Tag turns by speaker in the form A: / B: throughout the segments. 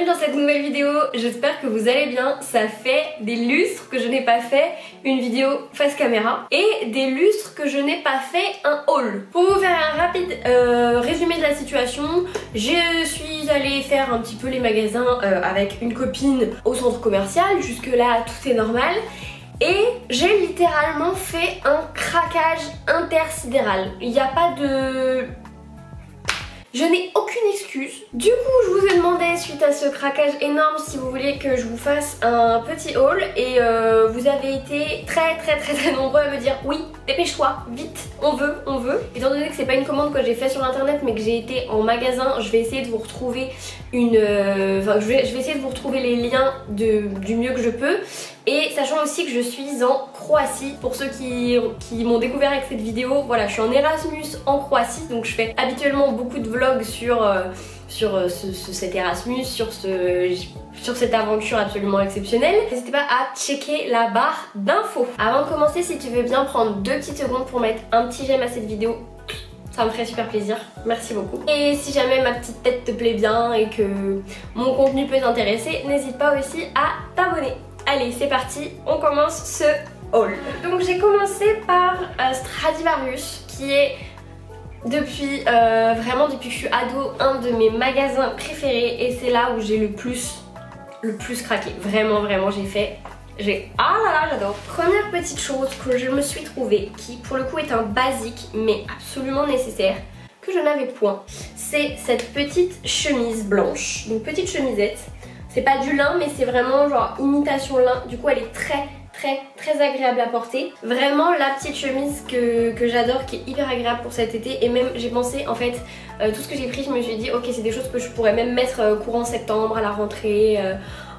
A: bienvenue dans cette nouvelle vidéo, j'espère que vous allez bien. Ça fait des lustres que je n'ai pas fait une vidéo face caméra et des lustres que je n'ai pas fait un haul. Pour vous faire un rapide résumé de la situation, je suis allée faire un petit peu les magasins avec une copine au centre commercial, jusque là tout est normal. Et j'ai littéralement fait un craquage intersidéral. Il n'y a pas de... Je n'ai aucune excuse. Du coup, je vous ai demandé, suite à ce craquage énorme, si vous voulez que je vous fasse un petit haul. Et vous avez été très nombreux à me dire oui, dépêche-toi, vite, on veut. Étant donné que c'est pas une commande que j'ai fait sur internet, mais que j'ai été en magasin, je vais essayer de vous retrouver une... je vais essayer de vous retrouver les liens du mieux que je peux. Et sachant aussi que je suis en Croatie, pour ceux qui m'ont découvert avec cette vidéo, voilà, je suis en Erasmus en Croatie, donc je fais habituellement beaucoup de vlogs sur cet Erasmus, sur cette aventure absolument exceptionnelle. N'hésitez pas à checker la barre d'infos. Avant de commencer, si tu veux bien prendre 2 petites secondes pour mettre un petit j'aime à cette vidéo, ça me ferait super plaisir, merci beaucoup. Et si jamais ma petite tête te plaît bien et que mon contenu peut t'intéresser, n'hésite pas aussi à t'abonner. Allez, c'est parti, on commence ce haul. Donc j'ai commencé par Stradivarius, qui est vraiment depuis que je suis ado, un de mes magasins préférés, et c'est là où j'ai le plus craqué. Vraiment, ah là là, j'adore. Première petite chose que je me suis trouvée, qui pour le coup est un basique mais absolument nécessaire, que je n'avais point, c'est cette petite chemise blanche, donc petite chemisette. C'est pas du lin, mais c'est vraiment genre imitation lin. Du coup elle est très agréable à porter. Vraiment la petite chemise que j'adore, qui est hyper agréable pour cet été. Et même j'ai pensé en fait, tout ce que j'ai pris, je me suis dit ok, c'est des choses que je pourrais même mettre courant septembre, à la rentrée,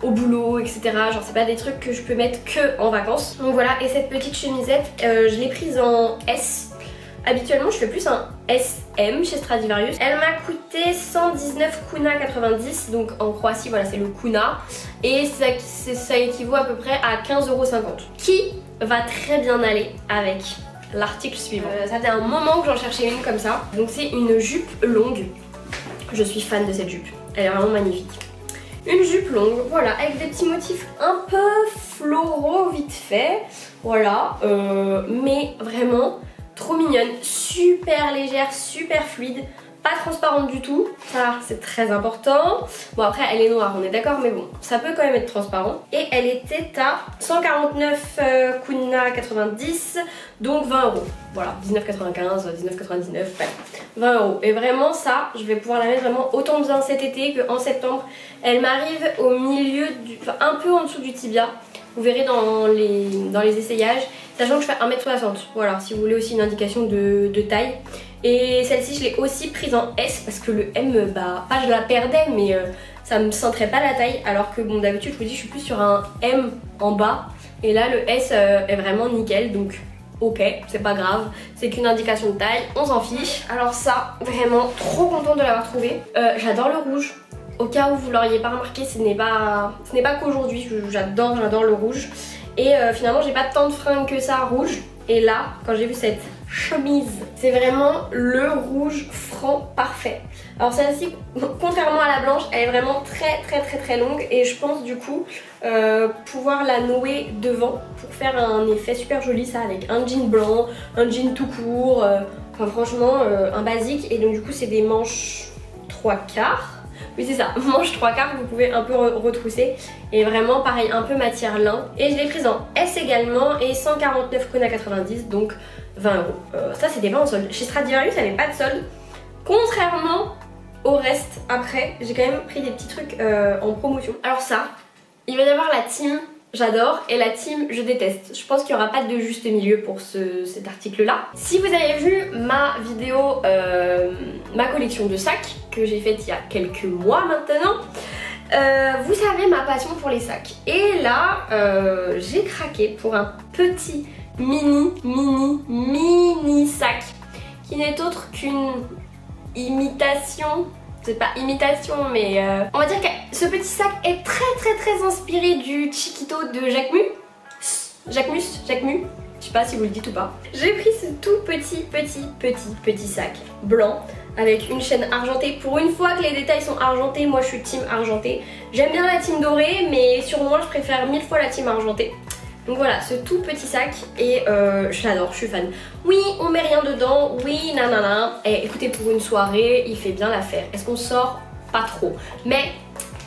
A: au boulot, etc. Genre c'est pas des trucs que je peux mettre que en vacances. Donc voilà, et cette petite chemisette, je l'ai prise en S. Habituellement je fais plus un SM chez Stradivarius. Elle m'a coûté 119 kuna 90, donc en Croatie voilà c'est le kuna, et ça équivaut à peu près à 15,50 €, qui va très bien aller avec l'article suivant. Ça fait un moment que j'en cherchais une comme ça, donc c'est une jupe longue. Je suis fan de cette jupe, elle est vraiment magnifique. Une jupe longue, voilà, avec des petits motifs un peu floraux vite fait, voilà, mais vraiment trop mignonne, super légère, super fluide, pas transparente du tout, ça c'est très important. Bon après elle est noire, on est d'accord, mais bon, ça peut quand même être transparent. Et elle était à 149 kuna 90, donc 20 €. Voilà, 19,95, 19,99, bref, 20 €. Et vraiment ça, je vais pouvoir la mettre vraiment autant bien cet été qu'en septembre. Elle m'arrive au milieu, enfin un peu en dessous du tibia. Vous verrez dans les essayages, sachant que je fais 1m60, voilà, si vous voulez aussi une indication de taille. Et celle-ci je l'ai aussi prise en S, parce que le M, bah, pas je la perdais, mais ça me centrait pas la taille, alors que bon d'habitude je vous dis je suis plus sur un M en bas, et là le S est vraiment nickel, donc ok, c'est pas grave, c'est qu'une indication de taille, on s'en fiche. Alors ça, vraiment trop contente de l'avoir trouvé. J'adore le rouge. Au cas où vous l'auriez pas remarqué, ce n'est pas qu'aujourd'hui, j'adore le rouge. Et finalement j'ai pas tant de fringues que ça rouge. Et là, quand j'ai vu cette chemise, c'est vraiment le rouge franc parfait. Alors celle-ci, contrairement à la blanche, elle est vraiment très longue. Et je pense du coup pouvoir la nouer devant pour faire un effet super joli, ça, avec un jean blanc, un jean tout court. Enfin franchement, un basique. Et donc du coup c'est des manches 3/4. Oui c'est ça, manche 3/4, vous pouvez un peu retrousser. Et vraiment pareil, un peu matière lin. Et je l'ai prise en S également, et 149 kuna 90, donc 20 €. Ça c'était pas en solde. Chez Stradivarius elle n'est pas de solde. Contrairement au reste, après j'ai quand même pris des petits trucs en promotion. Alors ça, il va y avoir la team j'adore et la team je déteste. Je pense qu'il n'y aura pas de juste milieu pour cet article là. Si vous avez vu ma vidéo, ma collection de sacs que j'ai faite il y a quelques mois maintenant, vous savez ma passion pour les sacs. Et là j'ai craqué pour un petit mini sac qui n'est autre qu'une imitation. C'est pas imitation, mais on va dire que ce petit sac est très inspiré du Chiquito de Jacquemus. Je sais pas si vous le dites ou pas. J'ai pris ce tout petit sac blanc avec une chaîne argentée. Pour une fois que les détails sont argentés, moi je suis team argentée. J'aime bien la team dorée, mais sur moi je préfère 1000 fois la team argentée. Donc voilà, ce tout petit sac et je l'adore, je suis fan. Oui, on met rien dedans, oui, nanana. Et écoutez, pour une soirée, il fait bien l'affaire. Est-ce qu'on sort? Pas trop. Mais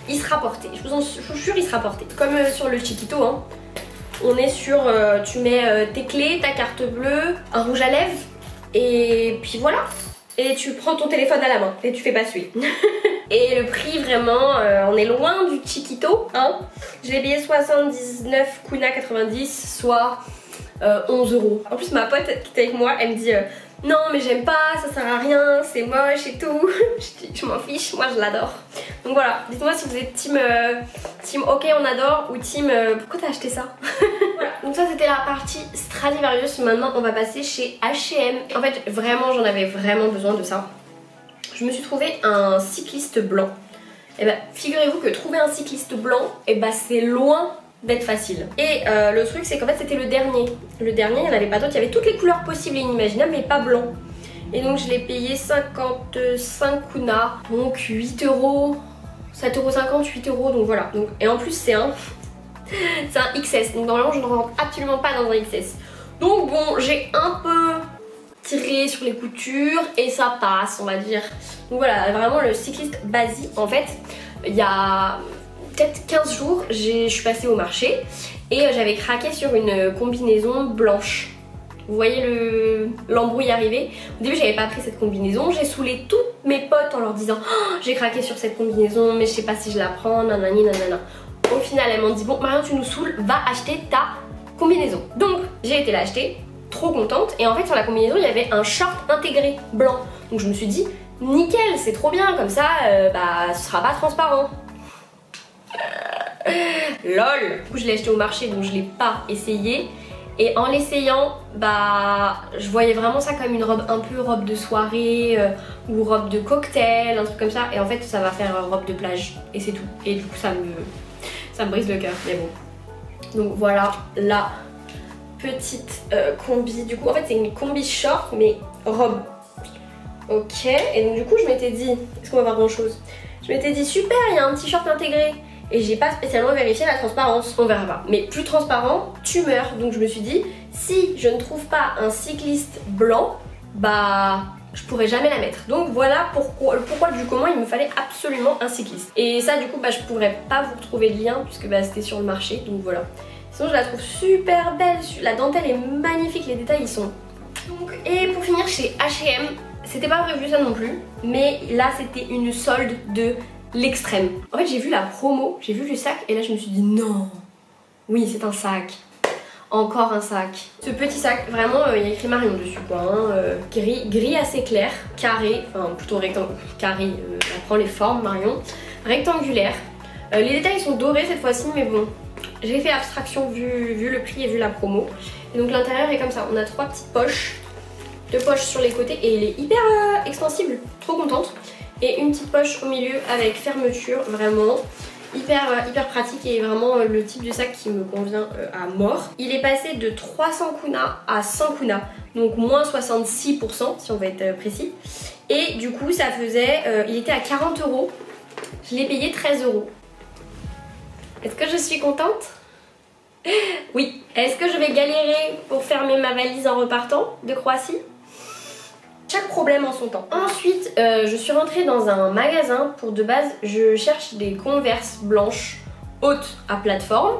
A: il sera porté, je vous jure, il sera porté. Comme sur le Chiquito, hein. On est sur, tu mets tes clés, ta carte bleue, un rouge à lèvres et puis voilà. Et tu prends ton téléphone à la main et tu fais pas suer. Et le prix vraiment, on est loin du Chiquito, hein. Je l'ai payé 79 kuna 90, soit 11 €. En plus ma pote qui était avec moi, elle me dit non mais j'aime pas, ça sert à rien, c'est moche et tout. Je dis je m'en fiche, moi je l'adore. Donc voilà, dites-moi si vous êtes team ok on adore ou team pourquoi t'as acheté ça. Voilà, donc ça c'était la partie Stradivarius. Maintenant on va passer chez H&M. En fait vraiment j'en avais vraiment besoin de ça. Je me suis trouvé un cycliste blanc. Et bah figurez-vous que trouver un cycliste blanc, et bah c'est loin d'être facile. Et le truc c'est qu'en fait c'était le dernier. Le dernier il n'y en avait pas d'autres, il y avait toutes les couleurs possibles et inimaginables mais pas blanc. Et donc je l'ai payé 55 kuna, donc 8 €, 7,50 €, 8 €, donc voilà. Donc, et en plus c'est un XS, donc normalement je ne rentre absolument pas dans un XS. Donc bon, j'ai un peu tiré sur les coutures et ça passe on va dire. Donc voilà, vraiment le cycliste basique. En fait, il y a peut-être 15 jours, je suis passée au marché et j'avais craqué sur une combinaison blanche. Vous voyez l'embrouille arriver. Au début j'avais pas pris cette combinaison, j'ai saoulé toutes mes potes en leur disant oh, j'ai craqué sur cette combinaison mais je sais pas si je la prends, nanani nanana. Au final elles m'ont dit bon Marion tu nous saoules, va acheter ta combinaison. Donc j'ai été l'acheter, trop contente, et en fait sur la combinaison il y avait un short intégré blanc. Donc je me suis dit nickel, c'est trop bien, comme ça bah ce sera pas transparent. LOL. Du coup je l'ai acheté au marché donc je l'ai pas essayé. Et en l'essayant, bah je voyais vraiment ça comme une robe un peu robe de soirée ou robe de cocktail, un truc comme ça. Et en fait ça va faire robe de plage et c'est tout. Et du coup ça me brise le cœur, mais bon. Donc voilà la petite combi. Du coup en fait c'est une combi short mais robe. Ok, et donc du coup je m'étais dit, est-ce qu'on va voir grand chose? Je m'étais dit super, il y a un t-shirt intégré. Et j'ai pas spécialement vérifié la transparence, on verra pas. Mais plus transparent, tu meurs. Donc je me suis dit, si je ne trouve pas un cycliste blanc, bah je pourrais jamais la mettre. Donc voilà pourquoi du comment il me fallait absolument un cycliste. Et ça du coup bah je pourrais pas vous retrouver le lien puisque bah c'était sur le marché, donc voilà. Sinon je la trouve super belle, la dentelle est magnifique, les détails ils sont... Donc, et pour finir chez H&M, c'était pas prévu ça non plus, mais là c'était une solde de l'extrême. En fait j'ai vu la promo, j'ai vu le sac et là je me suis dit non, oui c'est un sac, encore un sac. Ce petit sac, vraiment il y a écrit Marion dessus quoi, hein, gris assez clair, carré, enfin plutôt rectangulaire, carré, elle prend les formes Marion, rectangulaire. Les détails sont dorés cette fois-ci mais bon, j'ai fait abstraction vu le prix et vu la promo. Et donc l'intérieur est comme ça, on a 3 petites poches, 2 poches sur les côtés et il est hyper extensible, trop contente. Et une petite poche au milieu avec fermeture, vraiment hyper pratique et vraiment le type de sac qui me convient à mort. Il est passé de 300 kuna à 100 kuna, donc moins 66% si on va être précis. Et du coup ça faisait, il était à 40 €, je l'ai payé 13 €. Est-ce que je suis contente? Oui. Est-ce que je vais galérer pour fermer ma valise en repartant de Croatie? Chaque problème en son temps. Ensuite, je suis rentrée dans un magasin. Pour de base, je cherche des Converse blanches hautes à plateforme.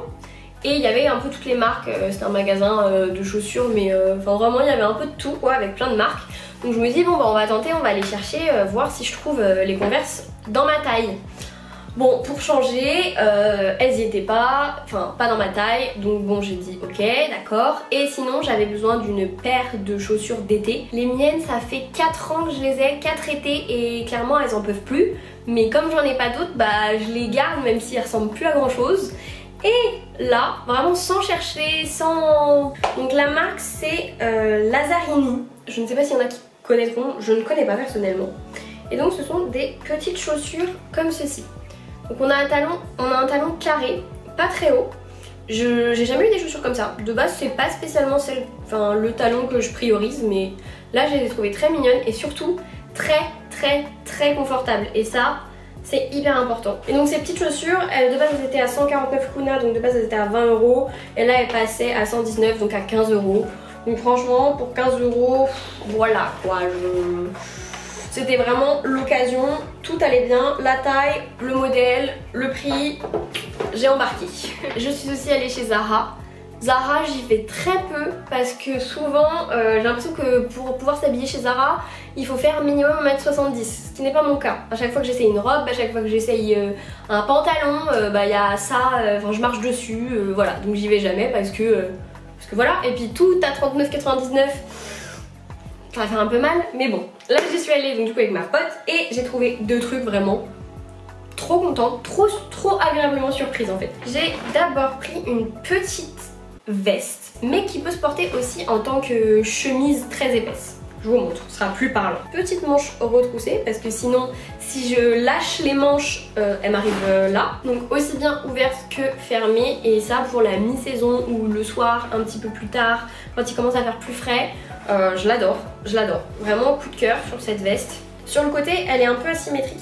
A: Et il y avait un peu toutes les marques. C'était un magasin de chaussures, mais enfin vraiment, il y avait un peu de tout, quoi, avec plein de marques. Donc je me dis, bon, bah, on va tenter, on va aller chercher, voir si je trouve les Converse dans ma taille. Bon, pour changer, elles y étaient pas, enfin pas dans ma taille, donc bon j'ai dit ok d'accord. Et sinon j'avais besoin d'une paire de chaussures d'été. Les miennes ça fait 4 ans que je les ai, 4 étés et clairement elles en peuvent plus. Mais comme j'en ai pas d'autres, bah je les garde même si elles ressemblent plus à grand chose. Et là, vraiment sans chercher, sans... Donc la marque c'est Lazzarini. Je ne sais pas s'il y en a qui connaîtront, je ne connais pas personnellement. Et donc ce sont des petites chaussures comme ceci. Donc on a un talon carré, pas très haut. J'ai jamais eu des chaussures comme ça. De base c'est pas spécialement le talon que je priorise, mais là je les ai trouvées très mignonnes et surtout très très confortable et ça c'est hyper important. Et donc ces petites chaussures, de base elles étaient à 149 kuna, donc de base elles étaient à 20 €, et là elles passaient à 119, donc à 15 €. Donc franchement pour 15 €, voilà quoi, c'était vraiment l'occasion, tout allait bien, la taille, le modèle, le prix, j'ai embarqué. Je suis aussi allée chez Zara. Zara j'y vais très peu parce que souvent j'ai l'impression que pour pouvoir s'habiller chez Zara il faut faire minimum 1m70, ce qui n'est pas mon cas. À chaque fois que j'essaye une robe, à chaque fois que j'essaye un pantalon, y a ça, je marche dessus, voilà, donc j'y vais jamais parce que voilà, et puis tout à 39,99, ça va faire un peu mal, mais bon. Là j'y suis allée donc du coup avec ma pote et j'ai trouvé deux trucs vraiment trop contente, trop agréablement surprise en fait. J'ai d'abord pris une petite veste, mais qui peut se porter aussi en tant que chemise très épaisse. Je vous montre, ce sera plus parlant. Petite manche retroussée, parce que sinon, si je lâche les manches, elles m'arrivent là. Donc aussi bien ouverte que fermée, et ça pour la mi-saison ou le soir, un petit peu plus tard, quand il commence à faire plus frais, je l'adore. Vraiment coup de cœur sur cette veste. Sur le côté, elle est un peu asymétrique.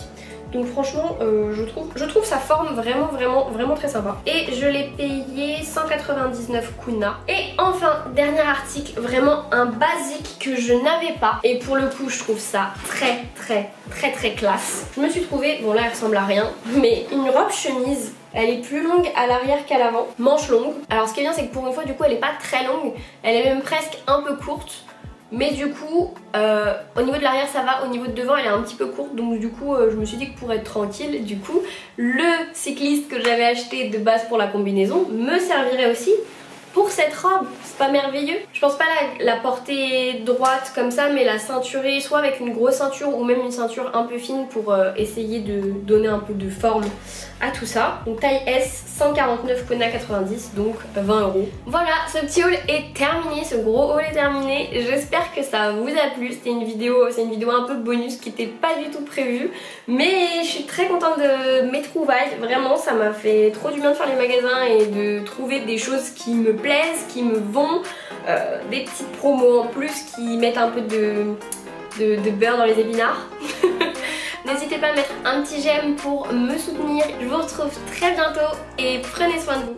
A: Donc franchement je trouve sa forme vraiment très sympa. Et je l'ai payé 199 kuna. Et enfin dernier article, vraiment un basique que je n'avais pas. Et pour le coup je trouve ça très classe. Je me suis trouvé, bon là elle ressemble à rien, mais une robe chemise. Elle est plus longue à l'arrière qu'à l'avant, manche longue. Alors ce qui est bien c'est que pour une fois du coup elle est pas très longue, elle est même presque un peu courte. Mais du coup, au niveau de l'arrière ça va, au niveau de devant elle est un petit peu courte, donc du coup je me suis dit que pour être tranquille, du coup le cycliste que j'avais acheté de base pour la combinaison me servirait aussi pour cette robe. C'est pas merveilleux? Je pense pas la porter droite comme ça, mais la ceinturer soit avec une grosse ceinture ou même une ceinture un peu fine pour essayer de donner un peu de forme à tout ça. Donc taille S, 149 kuna 90, donc 20 €. Voilà, ce petit haul est terminé, ce gros haul est terminé. J'espère que ça vous a plu. C'est une vidéo un peu bonus qui n'était pas du tout prévue, mais je suis très contente de mes trouvailles. Vraiment, ça m'a fait trop du bien de faire les magasins et de trouver des choses qui me plaisent, qui me vont, des petites promos en plus qui mettent un peu de beurre dans les épinards. N'hésitez pas à mettre un petit j'aime pour me soutenir. Je vous retrouve très bientôt et prenez soin de vous.